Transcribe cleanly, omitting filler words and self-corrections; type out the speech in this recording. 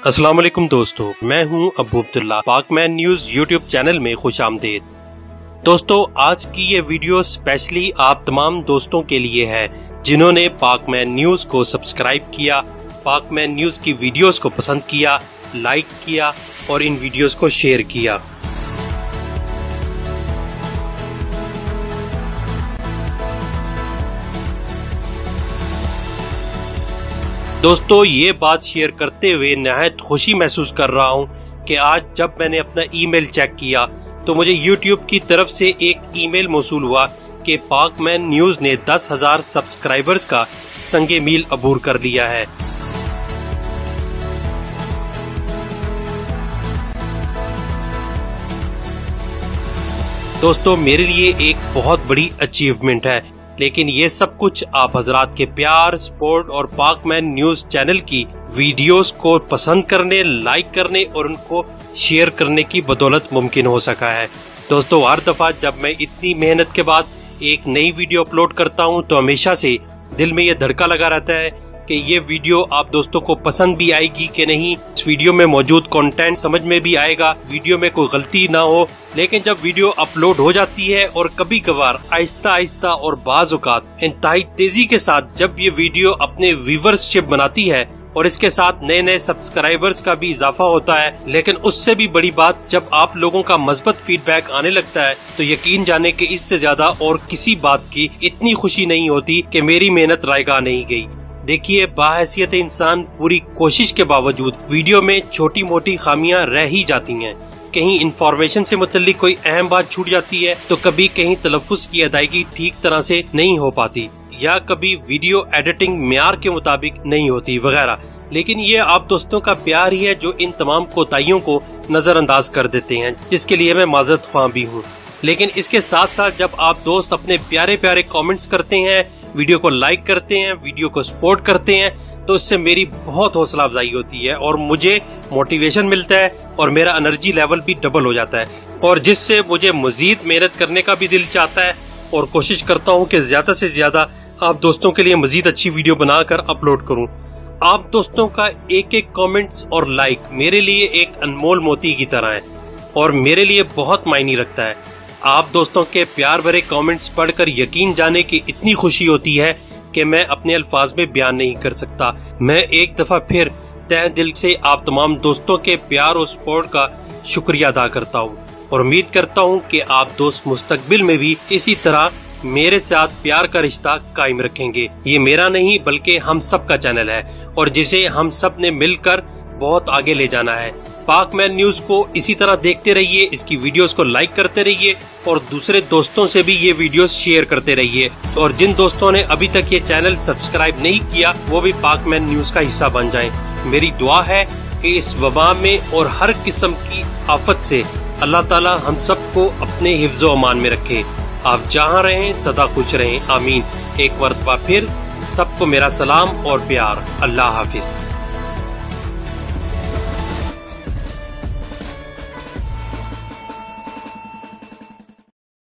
अस्सलाम वालेकुम दोस्तों, मैं हूं Abu Abdullah. Pakman news YouTube channel में खुश आमदीद। दोस्तों, आज की ये वीडियो स्पेशली आप तमाम दोस्तों के लिए है जिन्होंने पाकमैन न्यूज को सब्सक्राइब किया, पाकमैन न्यूज की वीडियोस को पसंद किया, लाइक किया और इन वीडियोस को शेयर किया। दोस्तों, ये बात शेयर करते हुए निहायत खुशी महसूस कर रहा हूँ कि आज जब मैंने अपना ईमेल चेक किया तो मुझे YouTube की तरफ से एक ईमेल मौसूल हुआ कि पाकमैन न्यूज ने 10,000 सब्सक्राइबर्स का संगे मील अबूर कर लिया है। दोस्तों, मेरे लिए एक बहुत बड़ी अचीवमेंट है, लेकिन ये सब कुछ आप हजरात के प्यार, सपोर्ट और पाकमैन न्यूज चैनल की वीडियोस को पसंद करने, लाइक करने और उनको शेयर करने की बदौलत मुमकिन हो सका है। दोस्तों, हर दफा जब मैं इतनी मेहनत के बाद एक नई वीडियो अपलोड करता हूँ तो हमेशा से दिल में ये धड़का लगा रहता है कि ये वीडियो आप दोस्तों को पसंद भी आएगी कि नहीं, इस वीडियो में मौजूद कंटेंट समझ में भी आएगा, वीडियो में कोई गलती ना हो। लेकिन जब वीडियो अपलोड हो जाती है और कभी कभार आहिस्ता आहिस्ता और बाज़ औक़ात इंतहाई तेजी के साथ जब ये वीडियो अपने व्यूवरशिप बनाती है और इसके साथ नए नए सब्सक्राइबर्स का भी इजाफा होता है, लेकिन उससे भी बड़ी बात जब आप लोगों का मस्बत फीडबैक आने लगता है तो यकीन जाने कि इससे ज्यादा और किसी बात की इतनी खुशी नहीं होती कि मेरी मेहनत रायगा नहीं गई। देखिए, बाहैसियत इंसान पूरी कोशिश के बावजूद वीडियो में छोटी मोटी खामियां रह ही जाती हैं। कहीं इंफॉर्मेशन से मुतल्लिक कोई अहम बात छूट जाती है तो कभी कहीं तलफ्फुज़ की अदायगी ठीक तरह से नहीं हो पाती या कभी वीडियो एडिटिंग मेयार के मुताबिक नहीं होती वगैरह। लेकिन ये आप दोस्तों का प्यार ही है जो इन तमाम कोताहियों को नजरअंदाज कर देते हैं, जिसके लिए मैं माजरत ख्वाह भी हूँ। लेकिन इसके साथ साथ जब आप दोस्त अपने प्यारे प्यारे कमेंट्स करते हैं, वीडियो को लाइक करते हैं, वीडियो को सपोर्ट करते हैं, तो इससे मेरी बहुत हौसला अफजाई होती है और मुझे मोटिवेशन मिलता है और मेरा एनर्जी लेवल भी डबल हो जाता है, और जिससे मुझे मजीद मेहनत करने का भी दिल चाहता है और कोशिश करता हूँ कि ज्यादा से ज्यादा आप दोस्तों के लिए मजीद अच्छी वीडियो बनाकर अपलोड करूँ। आप दोस्तों का एक एक कमेंट्स और लाइक मेरे लिए एक अनमोल मोती की तरह है और मेरे लिए बहुत मायने रखता है। आप दोस्तों के प्यार भरे कमेंट्स पढ़कर यकीन जाने की इतनी खुशी होती है कि मैं अपने अल्फाज में बयान नहीं कर सकता। मैं एक दफा फिर तहे दिल से आप तमाम दोस्तों के प्यार और सपोर्ट का शुक्रिया अदा करता हूँ और उम्मीद करता हूँ कि आप दोस्त मुस्तकबिल में भी इसी तरह मेरे साथ प्यार का रिश्ता कायम रखेंगे। ये मेरा नहीं बल्कि हम सब का चैनल है और जिसे हम सब ने मिलकर बहुत आगे ले जाना है। पाकमैन न्यूज को इसी तरह देखते रहिए, इसकी वीडियोस को लाइक करते रहिए और दूसरे दोस्तों से भी ये वीडियोस शेयर करते रहिए। और जिन दोस्तों ने अभी तक ये चैनल सब्सक्राइब नहीं किया वो भी पाकमैन न्यूज का हिस्सा बन जाएं। मेरी दुआ है कि इस वबा में और हर किस्म की आफत से अल्लाह ताला हम सबको अपने हिफ्ज़ व अमान में रखे। आप जहाँ रहें सदा खुश रहें, आमीन। एक मरतबा फिर सबको मेरा सलाम और प्यार। अल्लाह हाफिज।